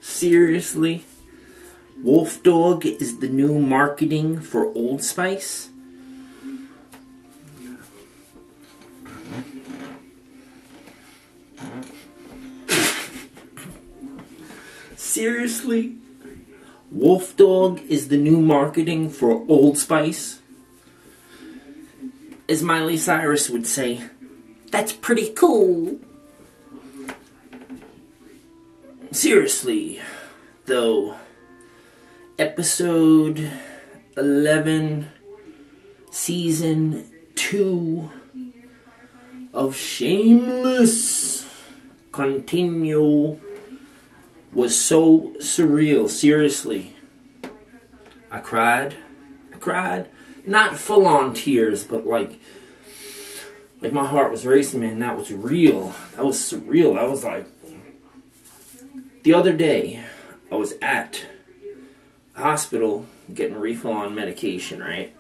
Seriously? Wolfdog is the new marketing for Old Spice? Seriously? Wolfdog is the new marketing for Old Spice? As Miley Cyrus would say, that's pretty cool. Seriously, though, episode 11, season 2 of Shameless continue was so surreal. Seriously, I cried. Not full on tears, but like my heart was racing, man. That was real. That was surreal. I was like, the other day, I was at the hospital getting a refill on medication, right?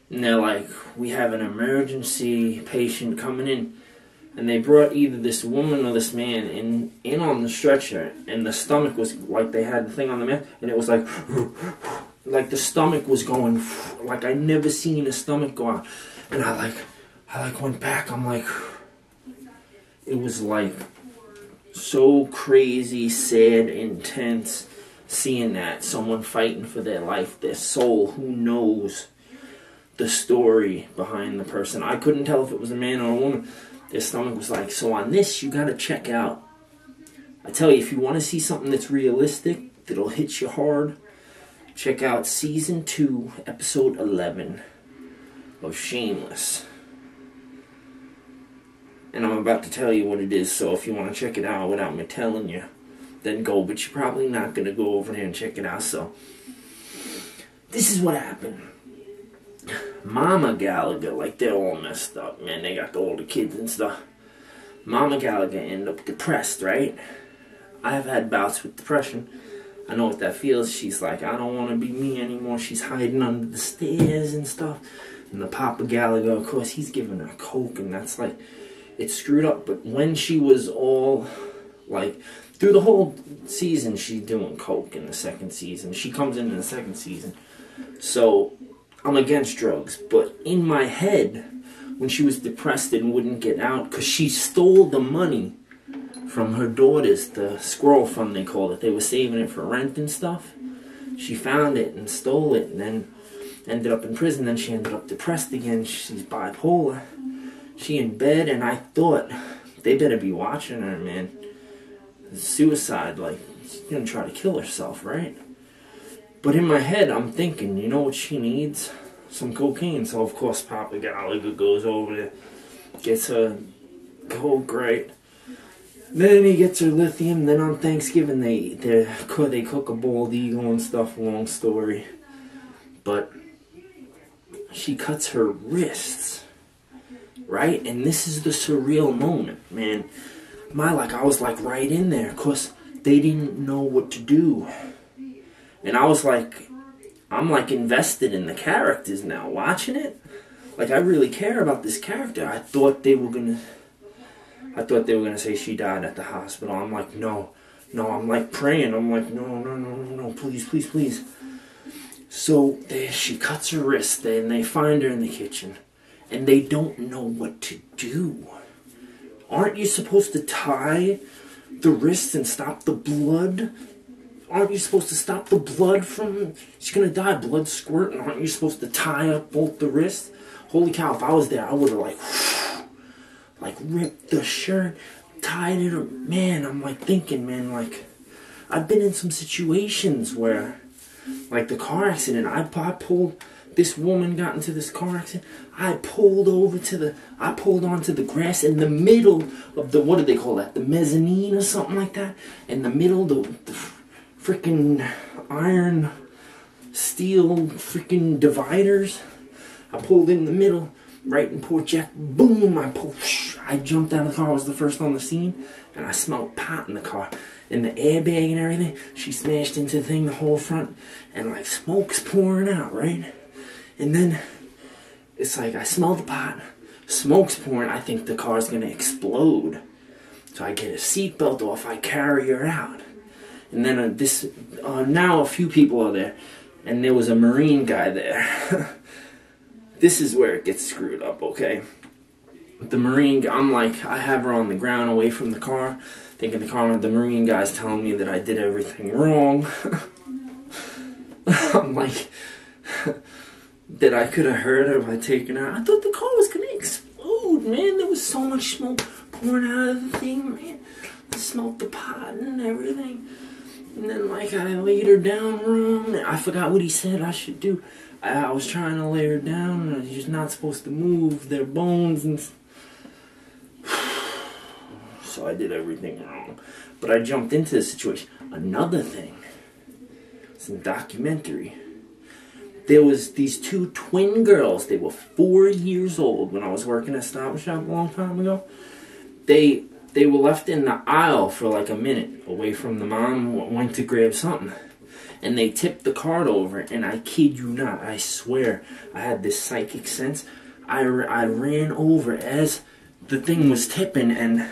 And they're like, we have an emergency patient coming in. And they brought either this woman or this man in on the stretcher. And the stomach was like, they had the thing on the man. And it was like, like the stomach was going, like I never seen a stomach go out. And I went back. I'm like, it was like so crazy, sad, intense seeing that. Someone fighting for their life, their soul. Who knows the story behind the person? I couldn't tell if it was a man or a woman. Their stomach was like, so on this, you gotta check out. I tell you, if you want to see something that's realistic, that'll hit you hard, check out season 2, episode 11 of Shameless. And I'm about to tell you what it is, so if you want to check it out without me telling you, then go. But you're probably not going to go over there and check it out, so this is what happened. Mamma Gallagher, like they're all messed up, man. They got all the kids and stuff. Mamma Gallagher ended up depressed, right? I've had bouts with depression. I know what that feels. She's like, I don't want to be me anymore. She's hiding under the stairs and stuff. And the Papa Gallagher, of course, he's giving her coke, and that's like, it's screwed up. But when she was all, like, through the whole season, she's doing coke in the second season. She comes in the second season. So I'm against drugs, but in my head, when she was depressed and wouldn't get out, because she stole the money from her daughters, the squirrel fund they called it. They were saving it for rent and stuff. She found it and stole it, and then ended up in prison. Then she ended up depressed again. She's bipolar. She in bed, and I thought, they better be watching her, man. Suicide, like, she's gonna try to kill herself, right? But in my head, I'm thinking, you know what she needs? Some cocaine. So, of course, Papa Gallagher goes over there, gets her coke, right? Then he gets her lithium. Then on Thanksgiving, they cook a bald eagle and stuff. Long story. But she cuts her wrists, right? And this is the surreal moment, man. I was like right in there, because they didn't know what to do. And I was like, I'm like invested in the characters now, watching it. Like, I really care about this character. I thought they were gonna say she died at the hospital. I'm like, no. I'm like praying. I'm like, no, please. So she cuts her wrist, and they find her in the kitchen, and they don't know what to do. Aren't you supposed to tie the wrist and stop the blood? Aren't you supposed to stop the blood from... She's going to die, blood squirting. Aren't you supposed to tie up both the wrists? Holy cow, if I was there, I would have, like ripped the shirt, tied it. Man, I'm like thinking, man, like, I've been in some situations where, like the car accident, I pulled... This woman got into this car accident. I pulled onto the grass in the middle of the... What do they call that? The mezzanine or something like that? In the middle, the freaking iron, steel, freaking dividers. I pulled in the middle, right in Port Jack. Boom! I jumped out of the car. I was the first on the scene, and I smelled pot in the car. In the airbag and everything, she smashed into the thing, the whole front, and like smoke's pouring out, right? And then it's like I smell the pot, smoke's pouring. I think the car's gonna explode. So I get a seatbelt off. I carry her out. And then now a few people are there, and there was a Marine guy there. This is where it gets screwed up, okay? The Marine guy, I'm like, I have her on the ground away from the car, thinking the Marine guy's telling me that I did everything wrong. I'm like, that I could have heard her by taking her. I thought the car was gonna explode, man. There was so much smoke pouring out of the thing, man. I smoked the pot and everything. And then, like, I laid her down wrong. I forgot what he said I should do. I was trying to lay her down, and you're not supposed to move their bones and so I did everything wrong. But I jumped into the situation. Another thing, it's a documentary. There was these two twin girls. They were 4 years old when I was working at Stop and Shop a long time ago. They were left in the aisle for like a minute away from the mom, went to grab something. And they tipped the cart over, and I kid you not, I swear, I had this psychic sense. I ran over as the thing was tipping, and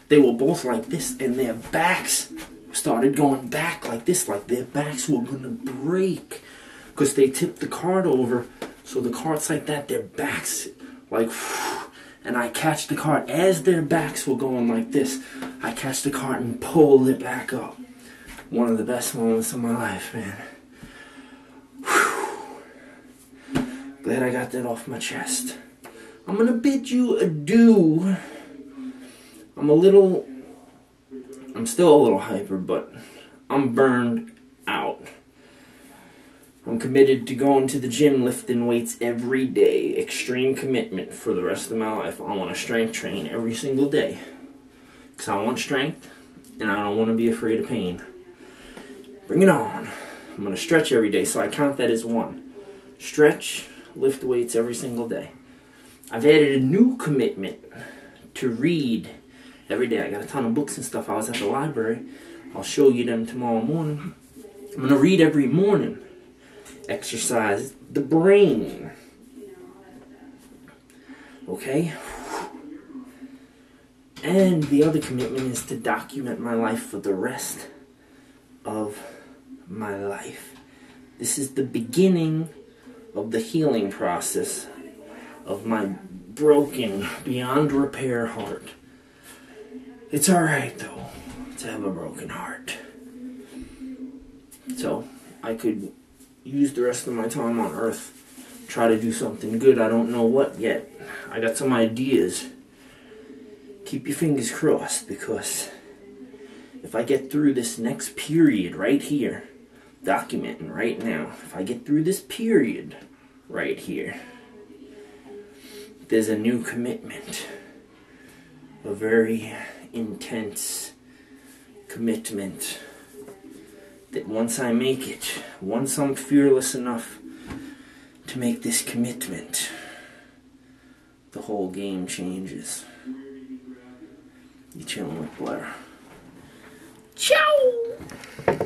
they were both like this, and their backs started going back like this, like their backs were gonna break. Because they tipped the cart over, so the cart's like that, their backs, like, and I catch the cart as their backs were going like this. I catch the cart and pulled it back up. One of the best moments of my life, man. Whew. Glad I got that off my chest. I'm gonna bid you adieu. I'm still a little hyper, but I'm burned out. I'm committed to going to the gym, lifting weights every day. Extreme commitment for the rest of my life. I want to strength train every single day. Because I want strength, and I don't want to be afraid of pain. Bring it on. I'm going to stretch every day, so I count that as one. Stretch, lift weights every single day. I've added a new commitment to read every day. I got a ton of books and stuff. I was at the library. I'll show you them tomorrow morning. I'm going to read every morning. Exercise the brain. Okay? And the other commitment is to document my life for the rest of my life. This is the beginning of the healing process of my broken, beyond repair heart. It's alright, though, to have a broken heart. So, I could use the rest of my time on Earth, try to do something good. I don't know what yet. I got some ideas. Keep your fingers crossed, because if I get through this next period right here, documenting right now, if I get through this period right here, there's a new commitment, a very intense commitment, that once I make it, once I'm fearless enough to make this commitment, the whole game changes. You're chilling with Blur. Ciao!